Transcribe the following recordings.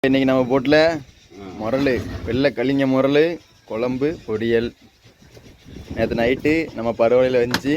இன்னைக்கு நம்ம போட்டில் முரல் வெள்ளை கலிங்க முரல் குழம்பு பொரியல். நேற்று நைட்டு நம்ம பருவலையில் வந்துச்சு.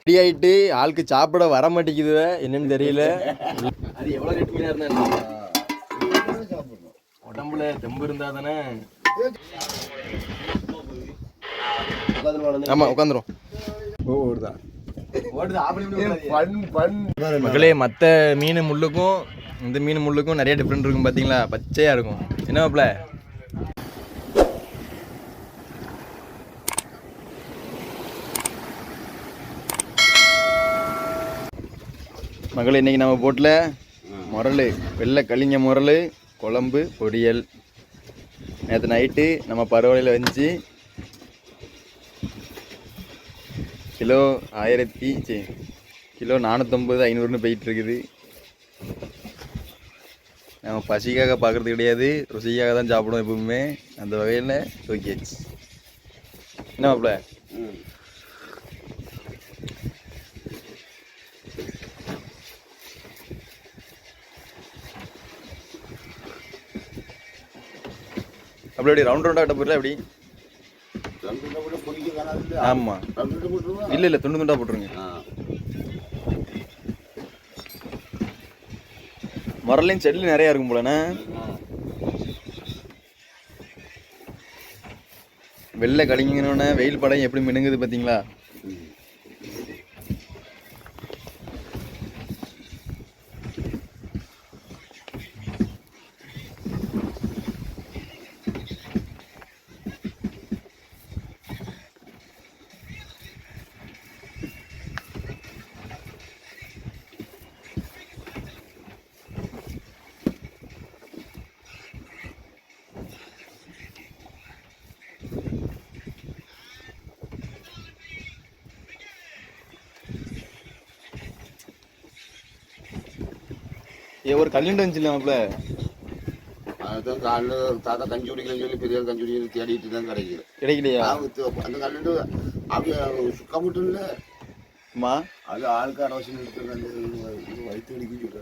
ரெடி ஆகிட்டு ஆளுக்கு சாப்பிட வர மாட்டேங்குது, என்னன்னு தெரியல. அது எவ்வளோ ரேட் மீனாக இருந்தா உடம்புல தெம்பு இருந்தா தானே. ஆமாம் உட்காந்துரும். மக்களே, மற்ற மீன் முள்ளுக்கும் இந்த மீன் முள்ளுக்கும் நிறைய டிஃப்ரெண்ட் இருக்கும். பார்த்தீங்களா, பச்சையாக இருக்கும். என்ன மாப்பிள்ள? மகளே, இன்னைக்கு நம்ம போட்டில் முரல் வெள்ளை கலிங்க முரல் குழம்பு பொரியல். நேற்று நைட்டு நம்ம பருவலையில் வந்துச்சு. கிலோ 450 500ன்னு போயிட்டுருக்குது. நம்ம பசிக்காக பார்க்குறது கிடையாது, ருசிக்காக தான் சாப்பிடுவோம் எப்பவுமே. அந்த வகையில் தூக்கியாச்சு. என்ன மாப்பிள்ள? அப்படி எப்படி ரவுண்ட் ரவுண்டாக கட்ட போடல? எப்படி? ஆமாம், இல்லை துண்டு துண்டாக போட்டுருங்க. முரலையும் செடியில் நிறையா இருக்கும் போலண்ணே. வெள்ளை கலிங்கன்னு வெயில் படம் எப்படி மினுங்குது பார்த்தீங்களா? ஒரு கல்யாணம் வந்துச்சு மாப்பிள்ள. அதுதான் காலையில் தாத்தா கஞ்சி குடிக்கலன்னு சொல்லி பெரிய கஞ்சி குடிக்கல தேடிட்டு தான் கிடைக்கலையா? அந்த கல்யாண்டு அப்படியே சுக்கா மட்டும் இல்லை அம்மா, அது ஆளுக்கு அரவசம் எடுத்து வயிற்று வலிக்கு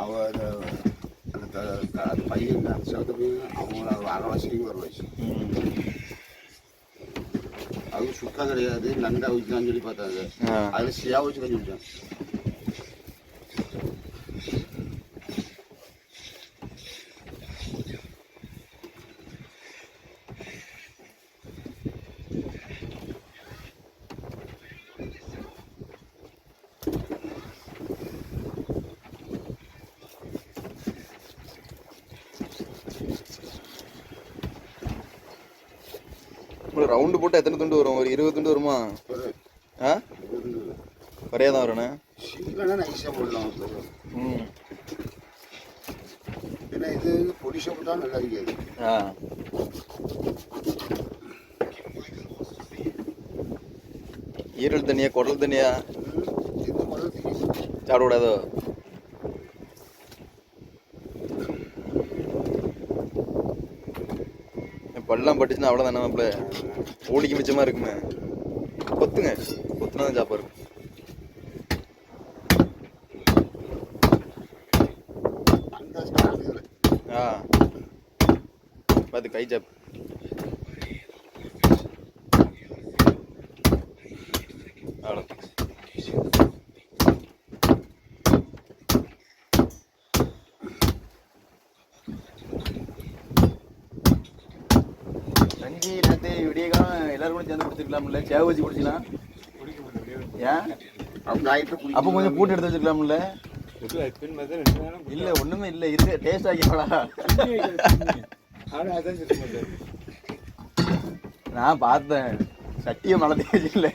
அவ அந்த பையன் அந்த சிவத்த பையன் அவங்க அரவாசிக்கு வர வச்சு. அது சுக்கா கிடையாது, நண்டா வச்சுதான் சொல்லி பார்த்தாங்க. அதில் சியா வச்சு கஞ்சி குடிச்சான். ரவுண்டு போட்டு எத்தனை துண்டு வரும்? ஒரு 20 துண்டு வருமா? வரையா தான் வரணும். இது பொடிசா போட்டா நல்லா இருக்காது. ஈரல் தண்ணியா குடல் தண்ணியா சாப்பிடக்கூடாதோ? பல்லாம் பட்டுச்சுன்னா அவ்வளோதானே மாப்பிள்ள. ஓடிக்கு மிச்சமாக இருக்குமே. கொத்துங்க, கொத்துனா தான் சாப்பாடு. பார்த்து கை சாப்பு. அவ்வளோ கஞ்சி நேற்று விடிய காலம் எல்லாரும் கூட சேர்ந்து குடிச்சிருக்கலாம்ல. சேவை வச்சு குடிச்சிக்கலாம். ஏன் அப்போ கொஞ்சம் பூட்டு எடுத்து வச்சுக்கலாம்ல. இல்லை ஒன்றுமே இல்லை, இருக்கு டேஸ்ட் ஆகிங்களா? நான் பார்த்தேன் சட்டியை மழை தேய்ச்சில்ல.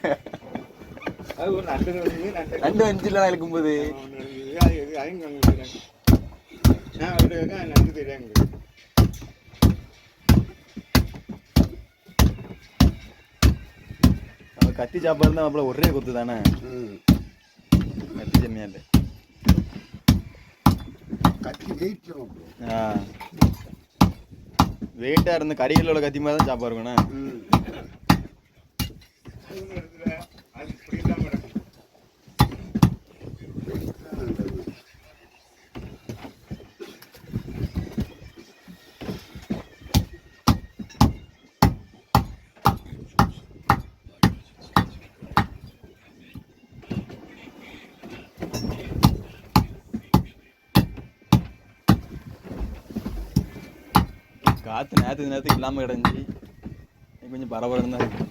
நண்டு வந்துச்சுல இருக்கும்போது அதையும் அங்கே செய்கிறாங்க. நான் அவர்கிட்ட நன்றி தெரியாங்க. நம்ம கத்தி சாப்பாடு தான் அப்பல ஒரே கொத்து தானே கத்தி செம்மையால் கத்தி ஜெயிச்சிடும். வெயிட்டாக இருந்த கறிகளோட கத்தி மாதிரி தான் சாப்பாடு இருக்குண்ணா. அது இப்படி இல்லாமல் இருக்கும். காற்று நேரத்துக்கு இல்லாமல் கிடந்துச்சு. கொஞ்சம் பரபரன்னு தான் இருக்கு.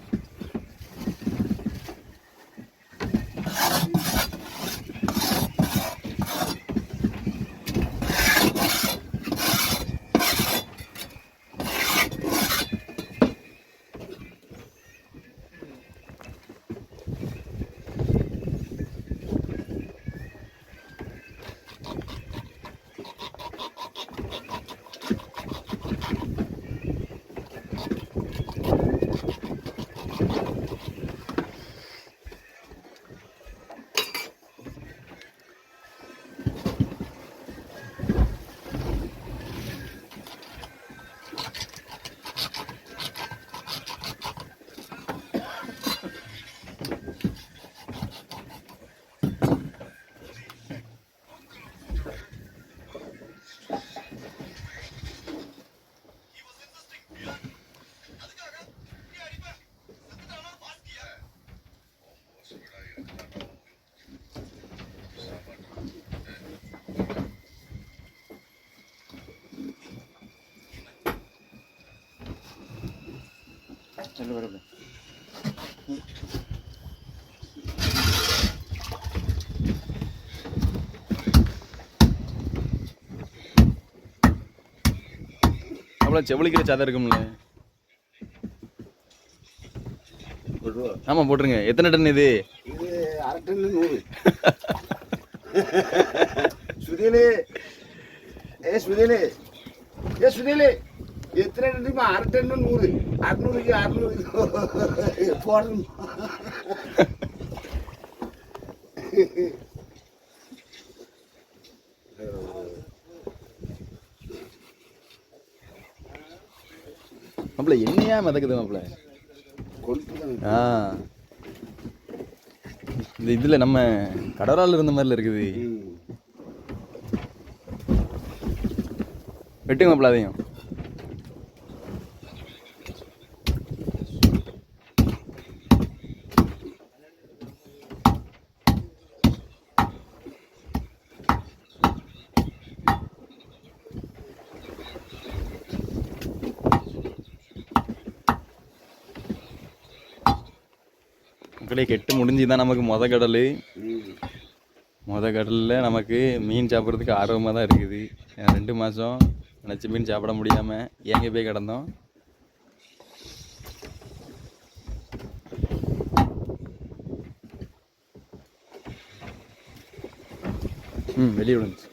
செல்லு வரல. அவ்வளோ செவலிக்கிற சாதம் இருக்கும்ல. ஆமாம் போட்டுருங்க. எத்தனை டன் இது? இது 1/2 டன் 100. சுதிலே சுதிலே சுதிலே எத்தனை டன்? 1/2 டன் 100. 600க்கு 600 போடணும். மாப்பிள்ள என்னையா மிதக்குது மாப்பிள்ள? ஆ இந்த இதில் நம்ம கடவுளால் இருந்த மாதிரில இருக்குது. வெட்டுங்க மாப்பிள்ள அதையும். மக்களே கெட்டு முடிஞ்சுதான் நமக்கு மொத கடலில் நமக்கு மீன் சாப்பிட்றதுக்கு ஆர்வமாக தான் இருக்குது. 2 மாதம் நினச்ச மீன் சாப்பிட முடியாமல் ஏங்க போய் கிடந்தோம். வெளியே விழுந்துச்சு.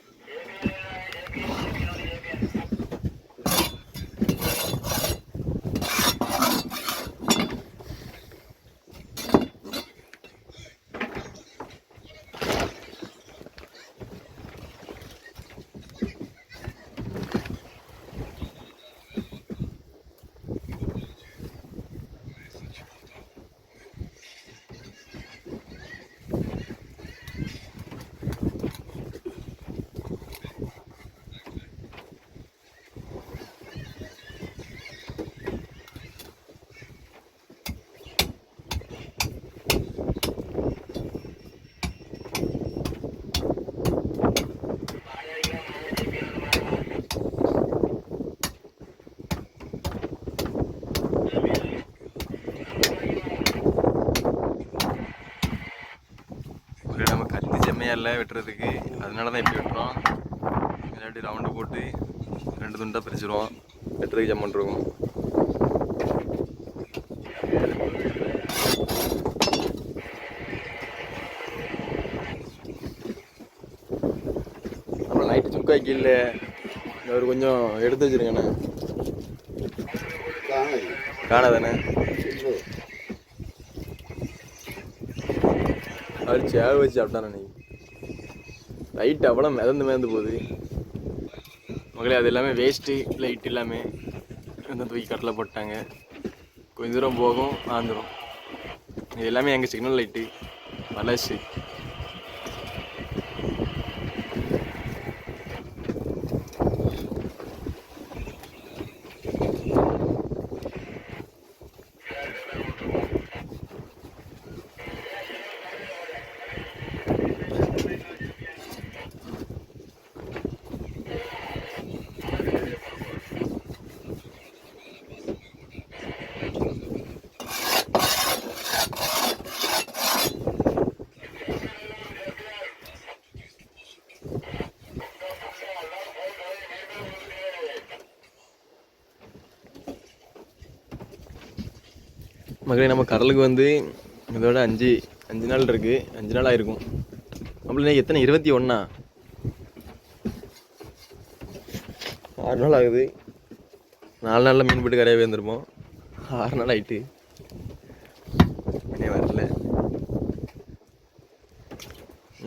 நம்ம கத்தி செம்மையாக இல்லை வெட்டுறதுக்கு, அதனால தான் இப்படி வெட்டுறோம். இல்லாட்டி ரவுண்டு போட்டு 2 துண்டாக பிரிச்சுருவோம். வெட்டுறதுக்கு ஜம்மன் இருக்கும். லைட்டு சுக்கா கீழே ஒரு கொஞ்சம் எடுத்து வச்சிருக்கேண்ணே. காணாதானே அவர் சேவை வச்சு சாப்பிட்டானே நீ. லைட் அவ்வளோ மிதந்து போகுது மகளே. அது எல்லாமே வேஸ்ட்டு லைட் எல்லாமே வந்து தூக்கி கட்டில் போட்டாங்க. கொஞ்சம் தூரம் போகும் ஆந்துடும். இது எல்லாமே எங்கள் சிக்னல் லைட்டு பழசு. மகளே நம்ம கடலுக்கு வந்து இதோட 5 நாள் இருக்குது. 5 நாள் ஆயிருக்கும். நம்மள எத்தனை 21 6 நாள் ஆகுது. 4 நாளில் மீன் போட்டு கரையாகவே வந்துருப்போம். 6 நாள் ஆயிட்டு இன்னே வரல.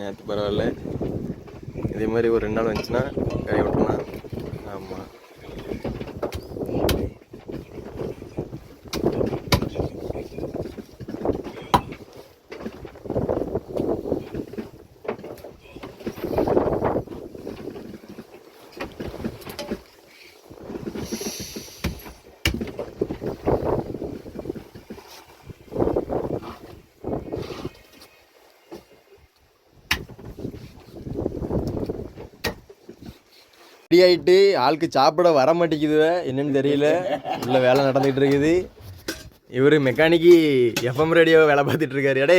நேற்று பரவாயில்ல. இதே மாதிரி ஒரு 2 நாள் வந்துச்சுன்னா கரையை விட்டுலாம். ஆமாம் ரெடி ஆகிட்டு ஆளுக்கு சாப்பிட வர மாட்டேங்குது. என்னன்னு தெரியல. உள்ள வேலை நடந்துகிட்டு இருக்குது. இவர் மெக்கானிக்கு எஃப்எம் ரேடியோ வேலை பார்த்துட்டு இருக்காரு. எடே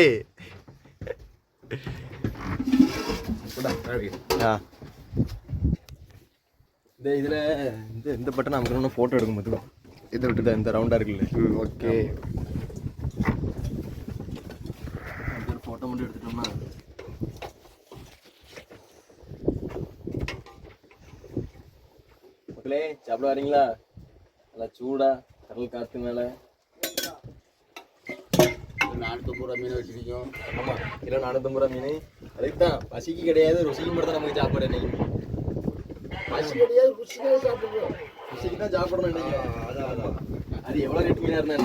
இதில் இந்த பட்டன் நமக்கு ஃபோட்டோ எடுக்கும் பார்த்துக்கோ. இதை விட்டுட்டு இந்த ரவுண்டாக இருக்குல்ல. ஓகே ஒரு ஃபோட்டோ மட்டும் எடுத்துட்டோம்னா மக்களே சாப்பிட வரீங்களா? நல்லா சூடா கடல் காற்று மேலே 450 ரூபா மீன் வச்சிருக்கோம். ஆமாம் கிலோ 450 ரூபா மீன். அதுக்கு தான் பசிக்கு கிடையாது, ருசிக்கு மட்டும் தான் நமக்கு சாப்பாடு. இன்னைக்கு பசி கிடையாது, ருசிக்காக சாப்பிடுவோம். ருசிக்கு தான் சாப்பிடணும் இன்னைக்கு. அதான் அது எவ்வளோ ரேட்டு மீனாக இருந்தா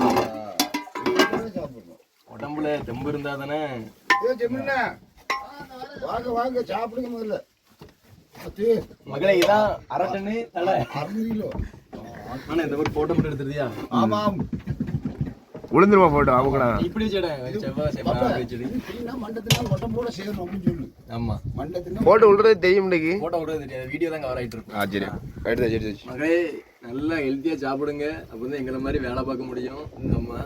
சாப்பிடணும். உடம்புல தெம்பு இருந்தா தானே. வாங்க வாங்க சாப்பிடுங்க முதல்ல. மகளே இதான் 1/2 டன்னு தலை 600 கிலோ. ஆனால் இந்த மாதிரி ஃபோட்டோ மட்டும் எடுத்துருதியா? ஆமாம் உளுந்துருமா போட்டோ அவங்கடா இப்படி வச்சுடேன். செவ்வாய் வச்சுடு. மண்டத்தினால் உடம்போட சேரணும் அப்படின்னு சொல்லு. ஆமாம் மண்டத்தினால் போட்டோ விடுறது தெரியும் இன்னைக்கு. ஃபோட்டோ விடுறது தெரியாது, வீடியோ தான் கவர் ஆகிட்டு இருக்கும். சரி எடுத்து மகளே நல்லா ஹெல்த்தியாக சாப்பிடுங்க. அப்போ வந்து எங்களை மாதிரி வேலை பார்க்க முடியும். அம்மா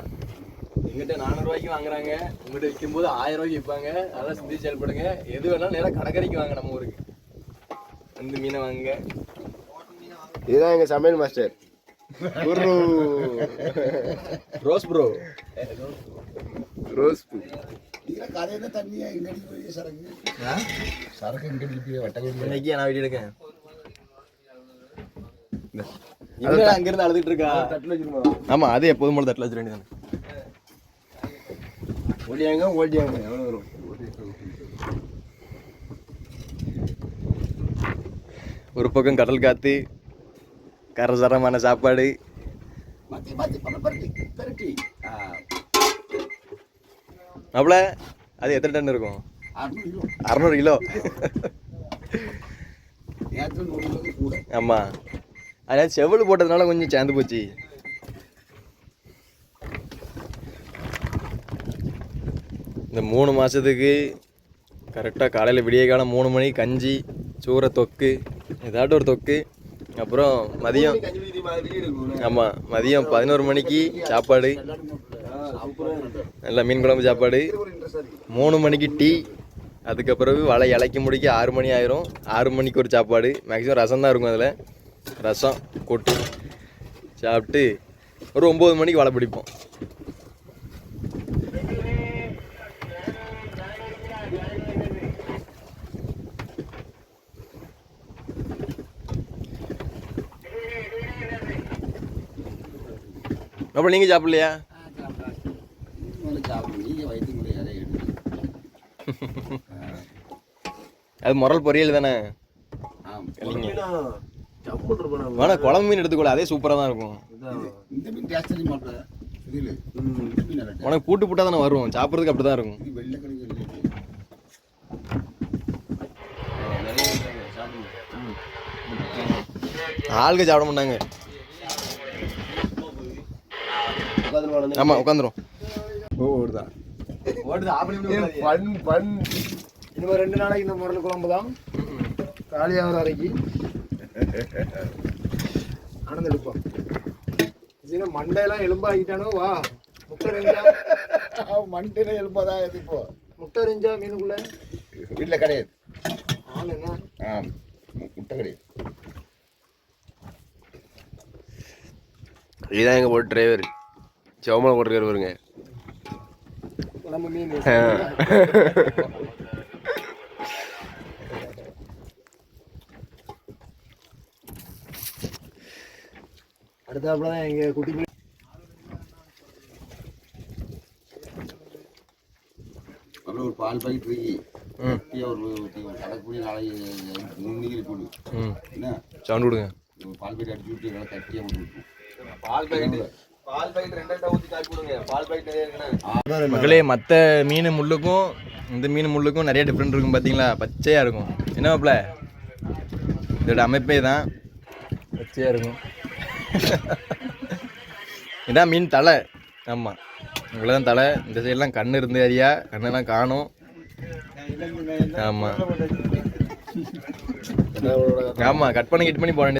எங்கிட்ட 400 ரூபாய்க்கு வாங்குறாங்க, உங்கள்கிட்ட விற்கும்போது 1000 ரூபாய்க்கு விற்பாங்க. அதெல்லாம் சிந்திச்சு செயல்படுங்க. எது வேணாலும் நேராக கடற்கரைக்கு வாங்க. நம்ம ஊருக்கு வந்து மீனை வாங்க. இதுதான் எங்க சமையல் மாஸ்டர் குரு ரோஸ் ப்ரோ. ரோஸ் இதெல்லாம் கதையில தண்ணியா இங்கடி போய் சரக்கு இங்கடி போய் வட்டங்கள் இன்னைக்கு நான் வீடியோ எடுக்கேன். அங்கிருந்து அழுதுட்டு இருக்கா? தட்டில் வச்சிருக்கோம். ஆமா அது எப்போதும் போல தட்டில் வச்சிட வேண்டியதானே. ஓடியாங்க எவ்வளோ வரும்? ஒரு பக்கம் கடல் காத்து, கரசரமான சாப்பாடு. மாற்றி மாற்றி பரட்டி பரட்டி அவ்வளோ அது எத்தனை டன் இருக்கும்? 600 600 கிலோ. கிலோ. நேற்று 100 கிலோ கூட. ஆமாம் அதனால் செவல் போட்டதுனால கொஞ்சம் சேர்ந்து போச்சு. இந்த 3 மாதத்துக்கு கரெக்டாக காலையில் விடிய காலம் 3 மணிக்கு கஞ்சி, சூறை தொக்கு, ஏதாட்டும் ஒரு தொக்கு. அப்புறம் மதியம் ஆமாம் மதியம் 11 மணிக்கு சாப்பாடு, நல்லா மீன் குழம்பு சாப்பாடு. 3 மணிக்கு டீ. அதுக்கப்புறம் வலை இலைக்க முடிக்க 6 மணி ஆயிரும். 6 மணிக்கு ஒரு சாப்பாடு. மேக்ஸிமம் ரசம் தான் இருக்கும். அதில் ரசம் கொட்டு சாப்பிட்டு ஒரு 9 மணிக்கு வலை பிடிப்போம். அப்புறம் நீங்கள் சாப்பிட்லையா? சாப்பிடுங்க, நீங்கள் வயிற்றுக்குள்ளே யாரையும் எடுத்து. அது முரல் பொரியல் தானே. ஆனால் குழம்பு மீன் எடுத்துக்கொள்ள அதே சூப்பராக தான் இருக்கும். இந்த மீன் டேஸ்ட் பண்ணி மாட்டேன். இதில் உனக்கு பூட்டு போட்டால் தானே வரும், சாப்பிட்றதுக்கு அப்படி தான் இருக்கும். இது வெள்ளை கணக்கு இல்லை. ஆளுங்க சாப்பிட மாட்டாங்க. ஆமாம் உட்காந்துரும். ஓடுதா இன்னும் 2 நாளைக்கு இந்த முரல் குழம்பு தான் காலியாகிற வரைக்கும் ஆனந்த எடுப்போம். மண்டையெல்லாம் எலும்பாகிட்டானோ வா. முட்டை ரெஞ்சா மண்டே எழுப்பாதான் இப்போ முட்டை ரெஞ்சா மீனுக்குள்ள வீட்டில் கிடையாது. ஆள் என்ன முட்டை கிடையாது. இதுதான் எங்கள் போட்டு டிரைவர் சவமலை போட்டுருக்காரு பாருங்க. குழம்பு மீன் அடுத்தாப்புல தான் எங்கள் குட்டி பிள்ளை அப்புறம் ஒரு பால் பாக்கெட் தூக்கி ஒரு கடைக்குடி நாளைக்கு 3 மணிக்கு போடு. என்ன சவுண்ட் கொடுங்க. ஒரு பால் பாக்கெட் அடிச்சு விட்டு நல்லா கட்டியாக போட்டு விட்டுரும். பால் பாக்கெட் 2 ஊற்றி காய்ச்சி கொடுங்க. பால் பாக்கெட் மக்களே, மற்ற மீன் முள்ளுக்கும் இந்த மீன் முள்ளுக்கும் நிறைய டிஃப்ரெண்ட் இருக்கும். பார்த்தீங்களா, பச்சையாக இருக்கும். என்ன மாப்பிள்ள, இதோட அமைப்பே தான் பச்சையாக இருக்கும். இதான் மீன் தலை. ஆமாம், இவ்வளோ தான் தலை. இந்த சைடெலாம் கண் இருந்து அறியா, கண்ணெல்லாம் காணும். ஆமாம் ஆமாம், கட் பண்ணி போட வேண்டியது.